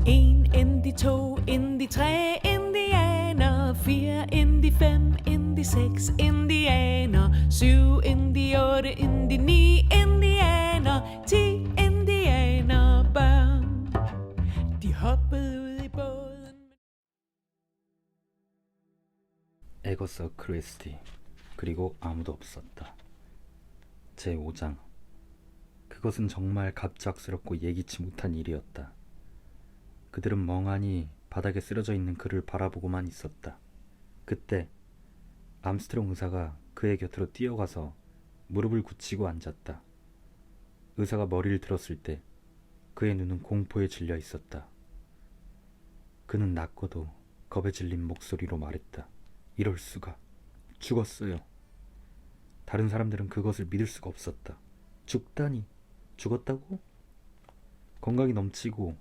En Indy 2, Indy 3, indianer. 4, Indy 5, Indy 6, indianer. 7, Indy 8, Indy 9, indianer. 10 indianerbørn. De hoppede ud i båden. 에거서 크리스티. 그리고 아무도 없었다. 제5장. 그것은 정말 갑작스럽고 예기치 못한 일이었다. 그들은 멍하니 바닥에 쓰러져 있는 그를 바라보고만 있었다. 그때 암스트롱 의사가 그의 곁으로 뛰어가서 무릎을 굳히고 앉았다. 의사가 머리를 들었을 때 그의 눈은 공포에 질려 있었다. 그는 낮고도 겁에 질린 목소리로 말했다. 이럴 수가. 죽었어요. 다른 사람들은 그것을 믿을 수가 없었다. 죽다니. 죽었다고? 건강이 넘치고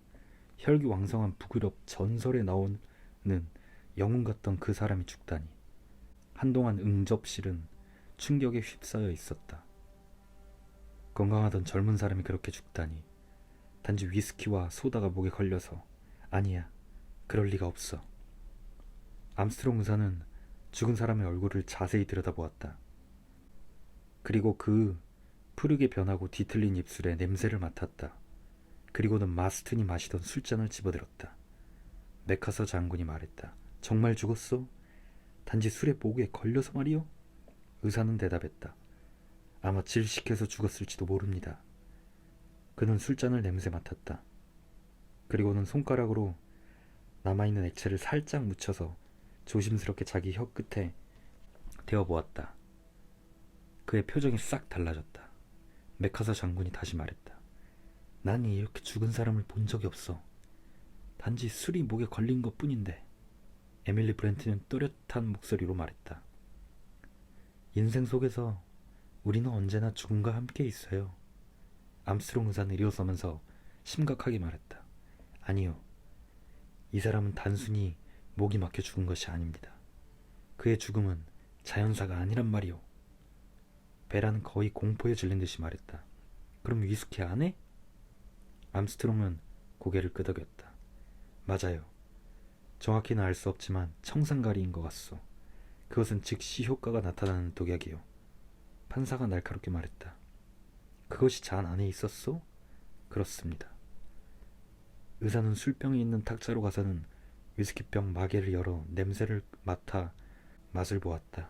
혈기왕성한 북유럽 전설에 나오는 영웅 같던 그 사람이 죽다니. 한동안 응접실은 충격에 휩싸여 있었다. 건강하던 젊은 사람이 그렇게 죽다니. 단지 위스키와 소다가 목에 걸려서. 아니야, 그럴 리가 없어. 암스트롱 의사는 죽은 사람의 얼굴을 자세히 들여다보았다. 그리고 그 푸르게 변하고 뒤틀린 입술에 냄새를 맡았다. 그리고는 마스튼이 마시던 술잔을 집어들었다. 메카서 장군이 말했다. 정말 죽었어? 단지 술에 목에 걸려서 말이요? 의사는 대답했다. 아마 질식해서 죽었을지도 모릅니다. 그는 술잔을 냄새 맡았다. 그리고는 손가락으로 남아있는 액체를 살짝 묻혀서 조심스럽게 자기 혀 끝에 대어보았다. 그의 표정이 싹 달라졌다. 메카서 장군이 다시 말했다. 난 이렇게 죽은 사람을 본 적이 없어. 단지 술이 목에 걸린 것 뿐인데. 에밀리 브렌트는 또렷한 목소리로 말했다. 인생 속에서 우리는 언제나 죽음과 함께 있어요. 암스트롱 의사는 일어서면서 심각하게 말했다. 아니요. 이 사람은 단순히 목이 막혀 죽은 것이 아닙니다. 그의 죽음은 자연사가 아니란 말이오. 베라는 거의 공포에 질린 듯이 말했다. 그럼 위스키 안 해? 암스트롱은 고개를 끄덕였다. 맞아요. 정확히는 알 수 없지만 청산가리인 것 같소. 그것은 즉시 효과가 나타나는 독약이요. 판사가 날카롭게 말했다. 그것이 잔 안에 있었소? 그렇습니다. 의사는 술병이 있는 탁자로 가서는 위스키병 마개를 열어 냄새를 맡아 맛을 보았다.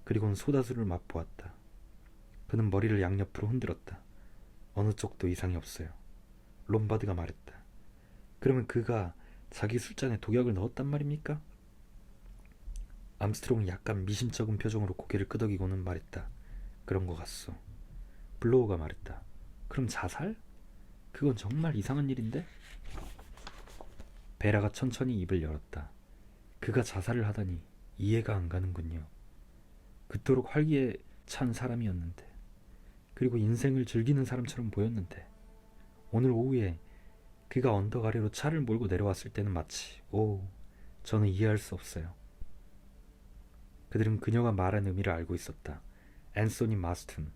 그리고는 소다술을 맛보았다. 그는 머리를 양옆으로 흔들었다. 어느 쪽도 이상이 없어요. 롬바드가 말했다. 그러면 그가 자기 술잔에 독약을 넣었단 말입니까? 암스트롱은 약간 미심쩍은 표정으로 고개를 끄덕이고는 말했다. 그런 것 같소. 블로우가 말했다. 그럼 자살? 그건 정말 이상한 일인데? 베라가 천천히 입을 열었다. 그가 자살을 하다니 이해가 안 가는군요. 그토록 활기에 찬 사람이었는데, 그리고 인생을 즐기는 사람처럼 보였는데, 오늘 오후에 그가 언덕 아래로 차를 몰고 내려왔을 때는 마치 저는 이해할 수 없어요. 그들은 그녀가 말한 의미를 알고 있었다. 앤소니 마스튼.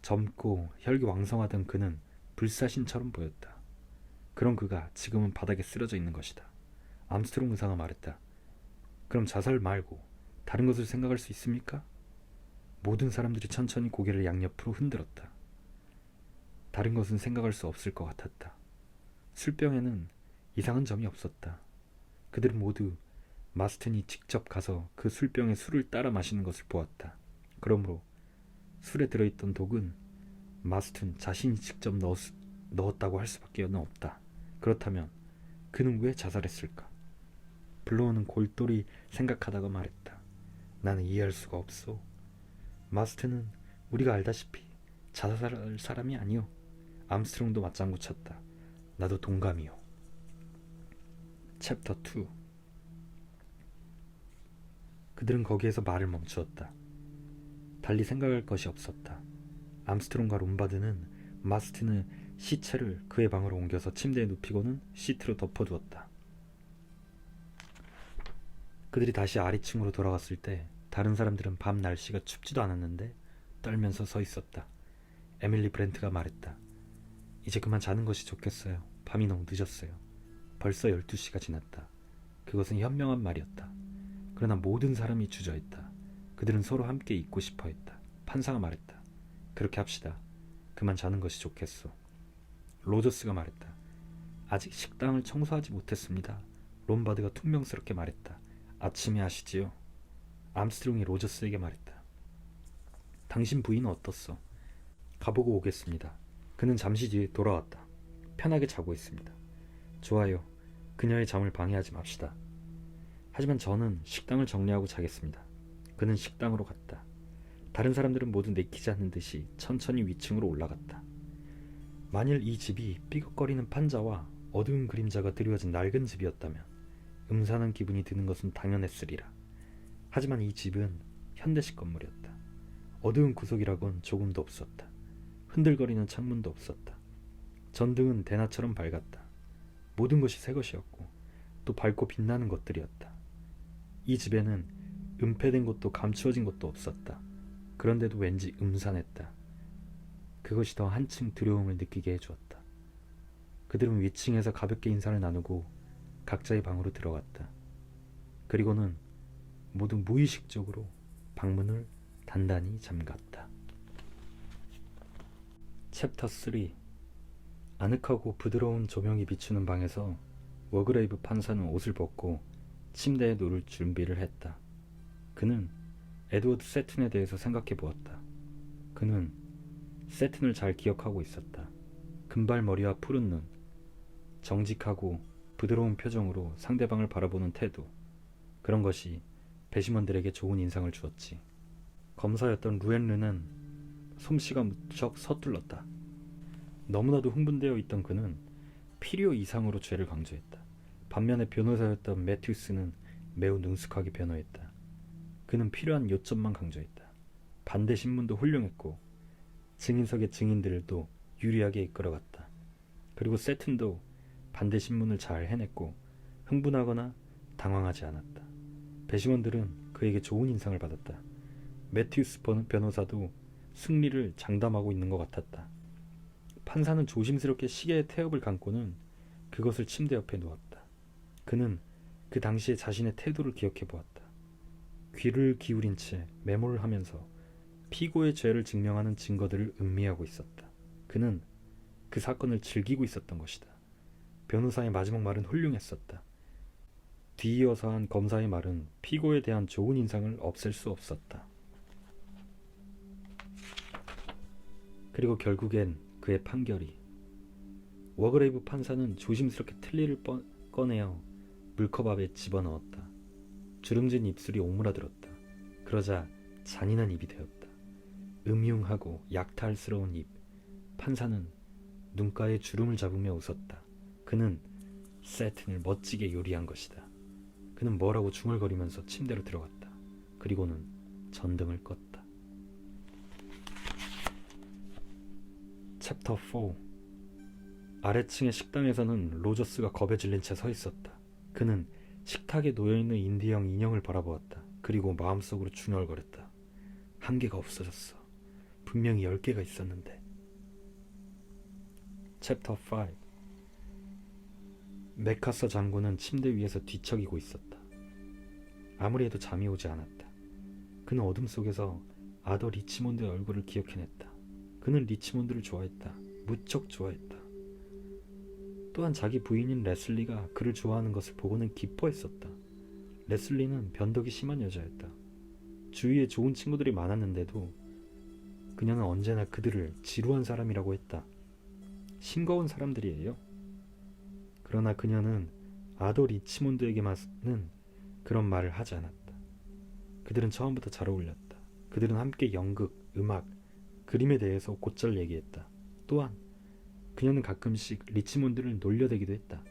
젊고 혈기왕성하던 그는 불사신처럼 보였다. 그런 그가 지금은 바닥에 쓰러져 있는 것이다. 암스트롱 의사가 말했다. 그럼 자살 말고 다른 것을 생각할 수 있습니까? 모든 사람들이 천천히 고개를 양옆으로 흔들었다. 다른 것은 생각할 수 없을 것 같았다. 술병에는 이상한 점이 없었다. 그들은 모두 마스튼이 직접 가서 그 술병에 술을 따라 마시는 것을 보았다. 그러므로 술에 들어있던 독은 마스튼 자신이 직접 넣었다고 할 수밖에 없다. 그렇다면 그는 왜 자살했을까? 블로우는 골똘히 생각하다가 말했다. 나는 이해할 수가 없소. 마스튼은 우리가 알다시피 자살할 사람이 아니오. 암스트롱도 맞장구 쳤다. 나도 동감이오. 챕터 2. 그들은 거기에서 말을 멈추었다. 달리 생각할 것이 없었다. 암스트롱과 롬바드는 마스튼의 시체를 그의 방으로 옮겨서 침대에 눕히고는 시트로 덮어두었다. 그들이 다시 아래층으로 돌아갔을 때 다른 사람들은 밤 날씨가 춥지도 않았는데 떨면서 서 있었다. 에밀리 브렌트가 말했다. 이제 그만 자는 것이 좋겠어요. 밤이 너무 늦었어요. 벌써 12시가 지났다. 그것은 현명한 말이었다. 그러나 모든 사람이 주저했다. 그들은 서로 함께 있고 싶어 했다. 판사가 말했다. 그렇게 합시다. 그만 자는 것이 좋겠소. 로저스가 말했다. 아직 식당을 청소하지 못했습니다. 롬바드가 퉁명스럽게 말했다. 아침에 하시지요. 암스트롱이 로저스에게 말했다. 당신 부인은 어떻소? 가보고 오겠습니다. 그는 잠시 뒤에 돌아왔다. 편하게 자고 있습니다. 좋아요. 그녀의 잠을 방해하지 맙시다. 하지만 저는 식당을 정리하고 자겠습니다. 그는 식당으로 갔다. 다른 사람들은 모두 내키지 않는 듯이 천천히 위층으로 올라갔다. 만일 이 집이 삐걱거리는 판자와 어두운 그림자가 드리워진 낡은 집이었다면 음산한 기분이 드는 것은 당연했으리라. 하지만 이 집은 현대식 건물이었다. 어두운 구석이라곤 조금도 없었다. 흔들거리는 창문도 없었다. 전등은 대낮처럼 밝았다. 모든 것이 새 것이었고 또 밝고 빛나는 것들이었다. 이 집에는 은폐된 것도 감추어진 것도 없었다. 그런데도 왠지 음산했다. 그것이 더 한층 두려움을 느끼게 해주었다. 그들은 위층에서 가볍게 인사를 나누고 각자의 방으로 들어갔다. 그리고는 모두 무의식적으로 방문을 단단히 잠갔다. 챕터 3. 아늑하고 부드러운 조명이 비추는 방에서 워그레이브 판사는 옷을 벗고 침대에 누울 준비를 했다. 그는 에드워드 세튼에 대해서 생각해 보았다. 그는 세튼을 잘 기억하고 있었다. 금발머리와 푸른 눈, 정직하고 부드러운 표정으로 상대방을 바라보는 태도, 그런 것이 배심원들에게 좋은 인상을 주었지. 검사였던 루엔르는 솜씨가 무척 서툴렀다. 너무나도 흥분되어 있던 그는 필요 이상으로 죄를 강조했다. 반면에 변호사였던 매튜스는 매우 능숙하게 변호했다. 그는 필요한 요점만 강조했다. 반대 신문도 훌륭했고 증인석의 증인들도 유리하게 이끌어갔다. 그리고 세튼도 반대 신문을 잘 해냈고 흥분하거나 당황하지 않았다. 배심원들은 그에게 좋은 인상을 받았다. 매튜스 변호사도 승리를 장담하고 있는 것 같았다. 판사는 조심스럽게 시계의 태엽을 감고는 그것을 침대 옆에 놓았다. 그는 그 당시에 자신의 태도를 기억해 보았다. 귀를 기울인 채 메모를 하면서 피고의 죄를 증명하는 증거들을 음미하고 있었다. 그는 그 사건을 즐기고 있었던 것이다. 변호사의 마지막 말은 훌륭했었다. 뒤이어서 한 검사의 말은 피고에 대한 좋은 인상을 없앨 수 없었다. 그리고 결국엔 그의 판결이. 워그레이브 판사는 조심스럽게 틀니를 꺼내어 물컵 앞에 집어넣었다. 주름진 입술이 오므라들었다. 그러자 잔인한 입이 되었다. 음흉하고 약탈스러운 입. 판사는 눈가에 주름을 잡으며 웃었다. 그는 세튼을 멋지게 요리한 것이다. 그는 뭐라고 중얼거리면서 침대로 들어갔다. 그리고는 전등을 껐다. 챕터 4. 아래층의 식당에서는 로저스가 겁에 질린 채 서 있었다. 그는 식탁에 놓여있는 인디형 인형을 바라보았다. 그리고 마음속으로 중얼거렸다. 한 개가 없어졌어. 분명히 10개가 있었는데. 챕터 5. 메카서 장군은 침대 위에서 뒤척이고 있었다. 아무리 해도 잠이 오지 않았다. 그는 어둠 속에서 아더 리치몬드의 얼굴을 기억해냈다. 그는 리치몬드를 좋아했다. 무척 좋아했다. 또한 자기 부인인 레슬리가 그를 좋아하는 것을 보고는 기뻐했었다. 레슬리는 변덕이 심한 여자였다. 주위에 좋은 친구들이 많았는데도 그녀는 언제나 그들을 지루한 사람이라고 했다. 싱거운 사람들이에요. 그러나 그녀는 아더 리치몬드에게만은 그런 말을 하지 않았다. 그들은 처음부터 잘 어울렸다. 그들은 함께 연극, 음악, 그림에 대해서 곧잘 얘기했다. 또한 그녀는 가끔씩 리치몬드를 놀려대기도 했다.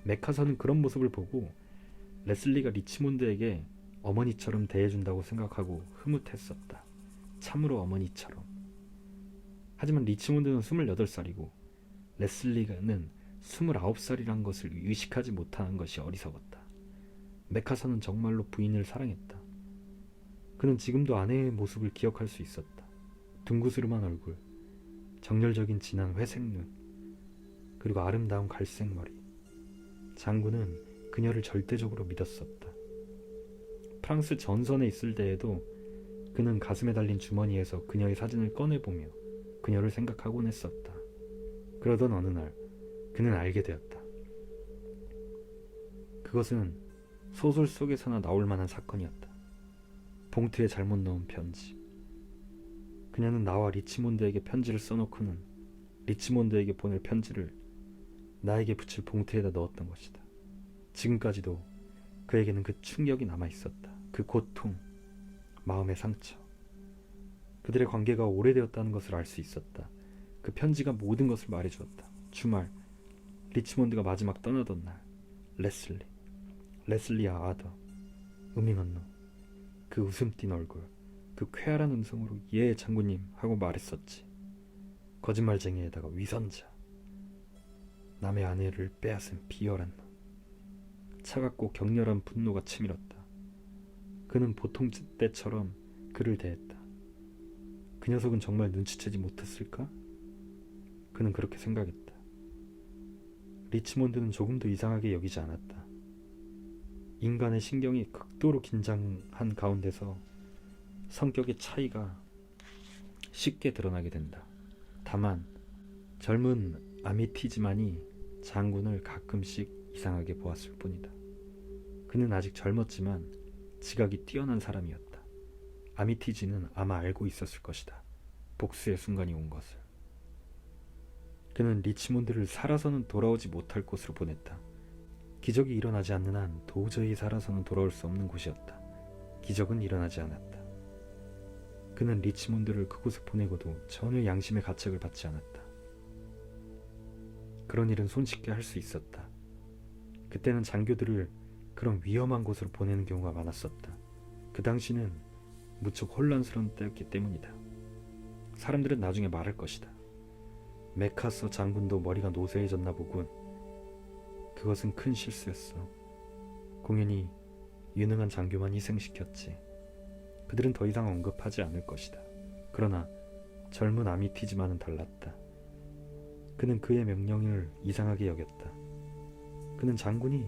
메카서는 그런 모습을 보고 레슬리가 리치몬드에게 어머니처럼 대해준다고 생각하고 흐뭇했었다. 참으로 어머니처럼. 하지만 리치몬드는 28살이고 레슬리가는 29살이란 것을 의식하지 못하는 것이 어리석었다. 메카서는 정말로 부인을 사랑했다. 그는 지금도 아내의 모습을 기억할 수 있었다. 둥그스름한 얼굴, 정열적인 진한 회색 눈, 그리고 아름다운 갈색 머리. 장군은 그녀를 절대적으로 믿었었다. 프랑스 전선에 있을 때에도 그는 가슴에 달린 주머니에서 그녀의 사진을 꺼내보며 그녀를 생각하곤 했었다. 그러던 어느 날 그는 알게 되었다. 그것은 소설 속에서나 나올 만한 사건이었다. 봉투에 잘못 넣은 편지. 그녀는 나와 리치몬드에게 편지를 써놓고는 리치몬드에게 보낼 편지를 나에게 붙일 봉투에다 넣었던 것이다. 지금까지도 그에게는 그 충격이 남아있었다. 그 고통, 마음의 상처. 그들의 관계가 오래되었다는 것을 알 수 있었다. 그 편지가 모든 것을 말해주었다. 주말, 리치몬드가 마지막 떠나던 날, 레슬리와 아더, 우밍언노, 그 웃음 띤 얼굴, 그 쾌활한 음성으로 예 장군님 하고 말했었지. 거짓말쟁이에다가 위선자, 남의 아내를 빼앗은 비열한 놈. 차갑고 격렬한 분노가 치밀었다. 그는 보통 때처럼 그를 대했다. 그 녀석은 정말 눈치채지 못했을까? 그는 그렇게 생각했다. 리치몬드는 조금도 이상하게 여기지 않았다. 인간의 신경이 극도로 긴장한 가운데서 성격의 차이가 쉽게 드러나게 된다. 다만 젊은 아미티즈만이 장군을 가끔씩 이상하게 보았을 뿐이다. 그는 아직 젊었지만 지각이 뛰어난 사람이었다. 아미티즈는 아마 알고 있었을 것이다. 복수의 순간이 온 것을. 그는 리치몬드를 살아서는 돌아오지 못할 곳으로 보냈다. 기적이 일어나지 않는 한 도저히 살아서는 돌아올 수 없는 곳이었다. 기적은 일어나지 않았다. 그는 리치몬드를 그곳에 보내고도 전혀 양심의 가책을 받지 않았다. 그런 일은 손쉽게 할 수 있었다. 그때는 장교들을 그런 위험한 곳으로 보내는 경우가 많았었다. 그 당시는 무척 혼란스러운 때였기 때문이다. 사람들은 나중에 말할 것이다. 메카서 장군도 머리가 노쇠해졌나 보군. 그것은 큰 실수였어. 공연히 유능한 장교만 희생시켰지. 그들은 더 이상 언급하지 않을 것이다. 그러나 젊은 아미티즈만은 달랐다. 그는 그의 명령을 이상하게 여겼다. 그는 장군이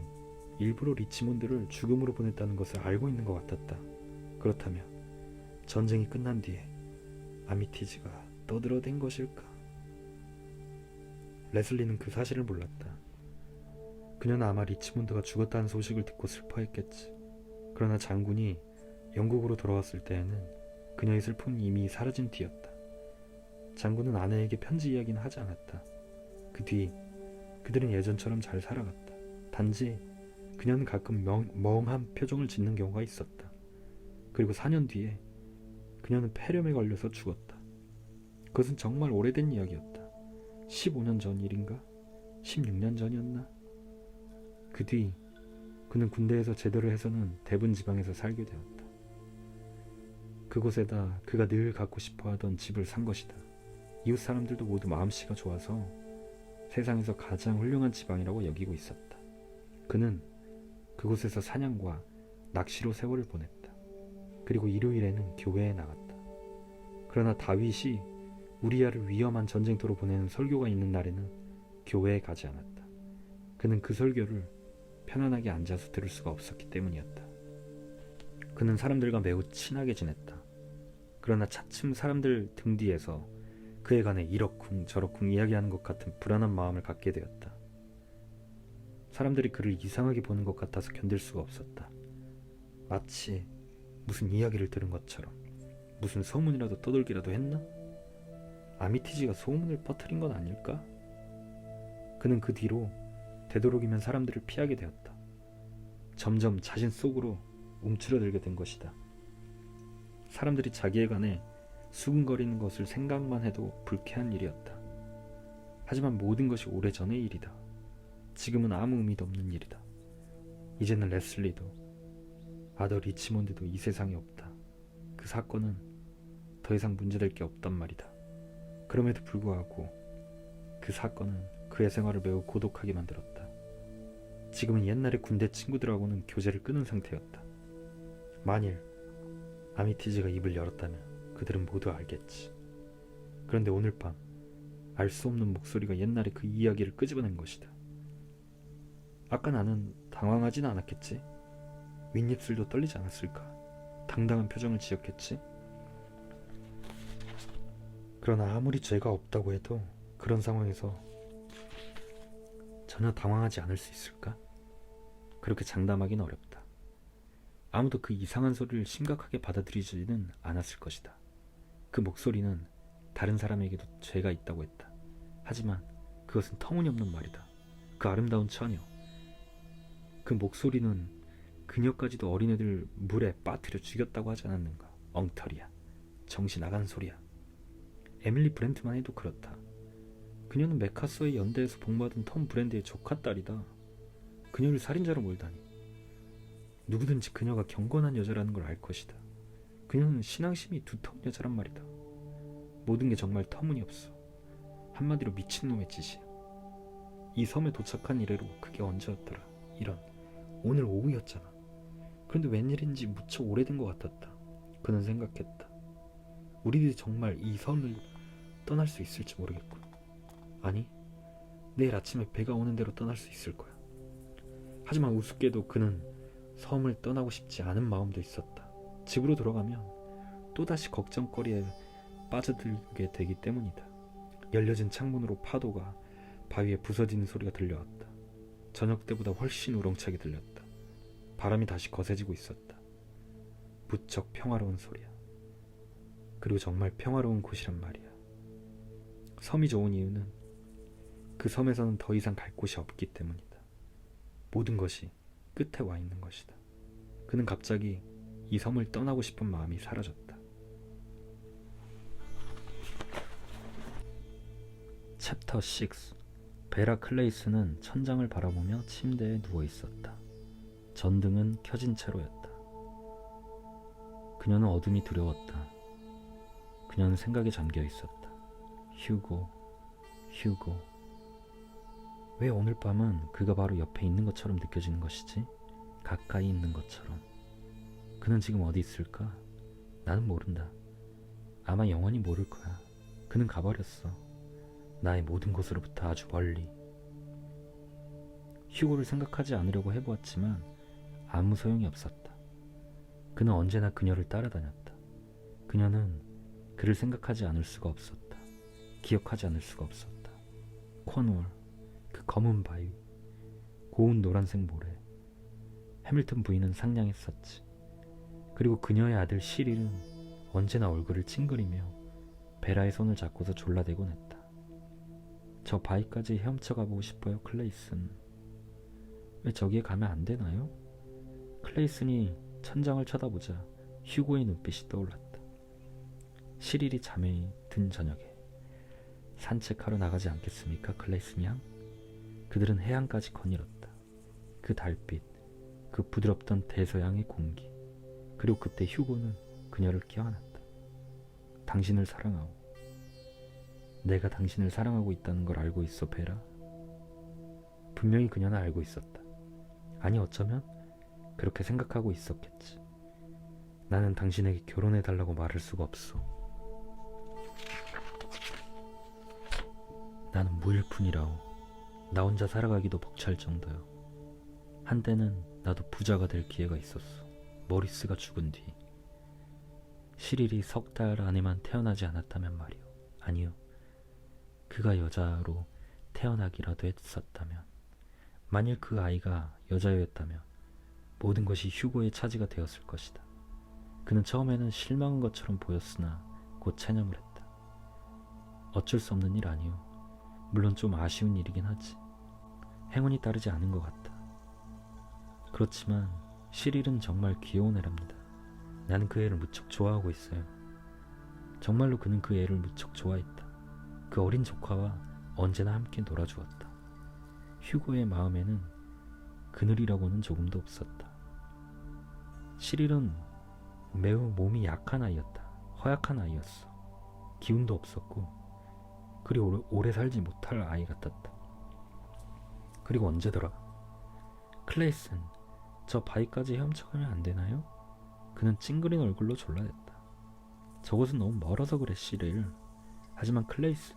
일부러 리치몬드를 죽음으로 보냈다는 것을 알고 있는 것 같았다. 그렇다면 전쟁이 끝난 뒤에 아미티즈가 떠들어댄 것일까? 레슬리는 그 사실을 몰랐다. 그녀는 아마 리치몬드가 죽었다는 소식을 듣고 슬퍼했겠지. 그러나 장군이 영국으로 돌아왔을 때에는 그녀의 슬픔이 이미 사라진 뒤였다. 장군은 아내에게 편지 이야기는 하지 않았다. 그 뒤 그들은 예전처럼 잘 살아갔다. 단지 그녀는 가끔 멍한 표정을 짓는 경우가 있었다. 그리고 4년 뒤에 그녀는 폐렴에 걸려서 죽었다. 그것은 정말 오래된 이야기였다. 15년 전 일인가? 16년 전이었나? 그 뒤 그는 군대에서 제대로 해서는 대분 지방에서 살게 되었다. 그곳에다 그가 늘 갖고 싶어하던 집을 산 것이다. 이웃 사람들도 모두 마음씨가 좋아서 세상에서 가장 훌륭한 지방이라고 여기고 있었다. 그는 그곳에서 사냥과 낚시로 세월을 보냈다. 그리고 일요일에는 교회에 나갔다. 그러나 다윗이 우리아를 위험한 전쟁터로 보내는 설교가 있는 날에는 교회에 가지 않았다. 그는 그 설교를 편안하게 앉아서 들을 수가 없었기 때문이었다. 그는 사람들과 매우 친하게 지냈다. 그러나 차츰 사람들 등 뒤에서 그에 관해 이러쿵 저러쿵 이야기하는 것 같은 불안한 마음을 갖게 되었다. 사람들이 그를 이상하게 보는 것 같아서 견딜 수가 없었다. 마치 무슨 이야기를 들은 것처럼. 무슨 소문이라도 떠돌기라도 했나? 아미티지가 소문을 퍼뜨린 건 아닐까? 그는 그 뒤로 되도록이면 사람들을 피하게 되었다. 점점 자신 속으로 움츠러들게 된 것이다. 사람들이 자기에 관해 수근거리는 것을 생각만 해도 불쾌한 일이었다. 하지만 모든 것이 오래전의 일이다. 지금은 아무 의미도 없는 일이다. 이제는 레슬리도 아더 리치몬드도 이 세상에 없다. 그 사건은 더 이상 문제될 게 없단 말이다. 그럼에도 불구하고 그 사건은 그의 생활을 매우 고독하게 만들었다. 지금은 옛날의 군대 친구들하고는 교제를 끊은 상태였다. 만일 아미티즈가 입을 열었다면 그들은 모두 알겠지. 그런데 오늘 밤 알 수 없는 목소리가 옛날의 그 이야기를 끄집어낸 것이다. 아까 나는 당황하진 않았겠지? 윗입술도 떨리지 않았을까? 당당한 표정을 지었겠지? 그러나 아무리 죄가 없다고 해도 그런 상황에서 전혀 당황하지 않을 수 있을까? 그렇게 장담하기는 어렵다. 아무도 그 이상한 소리를 심각하게 받아들이지는 않았을 것이다. 그 목소리는 다른 사람에게도 죄가 있다고 했다. 하지만 그것은 터무니없는 말이다. 그 아름다운 처녀, 그 목소리는 그녀까지도 어린애들 물에 빠뜨려 죽였다고 하지 않았는가? 엉터리야. 정신 나간 소리야. 에밀리 브렌트만 해도 그렇다. 그녀는 메카서의 연대에서 복무하던 톰 브랜드의 조카 딸이다. 그녀를 살인자로 몰다니. 누구든지 그녀가 경건한 여자라는 걸 알 것이다. 그녀는 신앙심이 두터운 여자란 말이다. 모든 게 정말 터무니없어. 한마디로 미친놈의 짓이야. 이 섬에 도착한 이래로 그게 언제였더라. 이런, 오늘 오후였잖아. 그런데 웬일인지 무척 오래된 것 같았다. 그는 생각했다. 우리들이 정말 이 섬을 떠날 수 있을지 모르겠군. 아니, 내일 아침에 배가 오는 대로 떠날 수 있을 거야. 하지만 우습게도 그는 섬을 떠나고 싶지 않은 마음도 있었다. 집으로 돌아가면 또다시 걱정거리에 빠져들게 되기 때문이다. 열려진 창문으로 파도가 바위에 부서지는 소리가 들려왔다. 저녁 때보다 훨씬 우렁차게 들렸다. 바람이 다시 거세지고 있었다. 무척 평화로운 소리야. 그리고 정말 평화로운 곳이란 말이야. 섬이 좋은 이유는 그 섬에서는 더 이상 갈 곳이 없기 때문이다. 모든 것이 끝에 와 있는 것이다. 그는 갑자기 이 섬을 떠나고 싶은 마음이 사라졌다. 챕터 6. 베라 클레이스는 천장을 바라보며 침대에 누워 있었다. 전등은 켜진 채로였다. 그녀는 어둠이 두려웠다. 그녀는 생각에 잠겨 있었다. 휴고. 왜 오늘 밤은 그가 바로 옆에 있는 것처럼 느껴지는 것이지? 가까이 있는 것처럼. 그는 지금 어디 있을까? 나는 모른다. 아마 영원히 모를 거야. 그는 가버렸어. 나의 모든 곳으로부터 아주 멀리. 휴고를 생각하지 않으려고 해보았지만 아무 소용이 없었다. 그는 언제나 그녀를 따라다녔다. 그녀는 그를 생각하지 않을 수가 없었다. 기억하지 않을 수가 없었다. 코널, 그 검은 바위, 고운 노란색 모래. 해밀턴 부인은 상냥했었지. 그리고 그녀의 아들 시릴은 언제나 얼굴을 찡그리며 베라의 손을 잡고서 졸라대곤 했다. 저 바위까지 헤엄쳐 가보고 싶어요, 클레이슨. 왜 저기에 가면 안 되나요? 클레이슨이 천장을 쳐다보자 휴고의 눈빛이 떠올랐다. 시릴이 잠에 든 저녁에 산책하러 나가지 않겠습니까, 클레이슨 양? 그들은 해안까지 거닐었다. 그 달빛, 그 부드럽던 대서양의 공기. 그리고 그때 휴고는 그녀를 껴안았다. 당신을 사랑하오. 내가 당신을 사랑하고 있다는 걸 알고 있어, 베라? 분명히 그녀는 알고 있었다. 아니, 어쩌면 그렇게 생각하고 있었겠지. 나는 당신에게 결혼해달라고 말할 수가 없어. 나는 무일 뿐이라오. 나 혼자 살아가기도 벅찰 정도요. 한때는 나도 부자가 될 기회가 있었어. 모리스가 죽은 뒤. 시릴이 3달 안에만 태어나지 않았다면 말이오. 아니요. 그가 여자로 태어나기라도 했었다면, 만일 그 아이가 여자였다면 모든 것이 휴고의 차지가 되었을 것이다. 그는 처음에는 실망한 것처럼 보였으나 곧 체념을 했다. 어쩔 수 없는 일 아니오. 물론 좀 아쉬운 일이긴 하지. 행운이 따르지 않은 것 같다. 그렇지만 시릴은 정말 귀여운 애랍니다. 나는 그 애를 무척 좋아하고 있어요. 정말로 그는 그 애를 무척 좋아했다. 그 어린 조카와 언제나 함께 놀아주었다. 휴고의 마음에는 그늘이라고는 조금도 없었다. 시릴은 매우 몸이 약한 아이였다. 허약한 아이였어. 기운도 없었고 그리 오래 살지 못할 아이 같았다. 그리고 언제더라? 클레이슨, 저 바위까지 헤엄쳐가면 안 되나요? 그는 찡그린 얼굴로 졸라댔다. 저곳은 너무 멀어서 그래, 시릴. 하지만 클레이슨,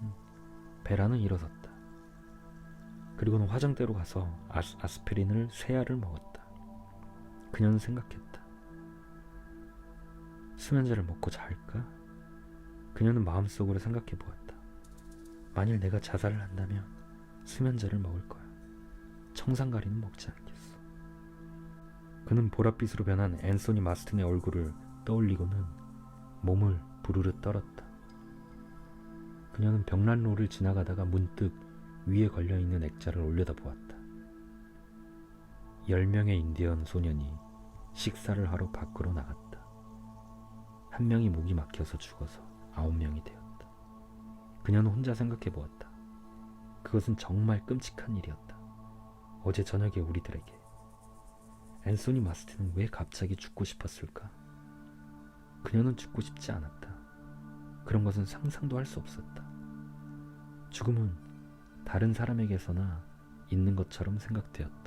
베라는 일어섰다. 그리고는 화장대로 가서 아스피린을 3알을 먹었다. 그녀는 생각했다. 수면제를 먹고 잘까? 그녀는 마음속으로 생각해 보았다. 만일 내가 자살을 한다면 수면제를 먹을 거야. 청산가리는 먹지 않겠어. 그는 보랏빛으로 변한 앤소니 마스틴의 얼굴을 떠올리고는 몸을 부르르 떨었다. 그녀는 벽난로를 지나가다가 문득 위에 걸려있는 액자를 올려다보았다. 10명의 인디언 소년이 식사를 하러 밖으로 나갔다. 1명이 목이 막혀서 죽어서 9명이 되었다. 그녀는 혼자 생각해보았다. 그것은 정말 끔찍한 일이었다. 어제 저녁에 우리들에게 앤소니 마스틴은 왜 갑자기 죽고 싶었을까? 그녀는 죽고 싶지 않았다. 그런 것은 상상도 할 수 없었다. 죽음은 다른 사람에게서나 있는 것처럼 생각되었다.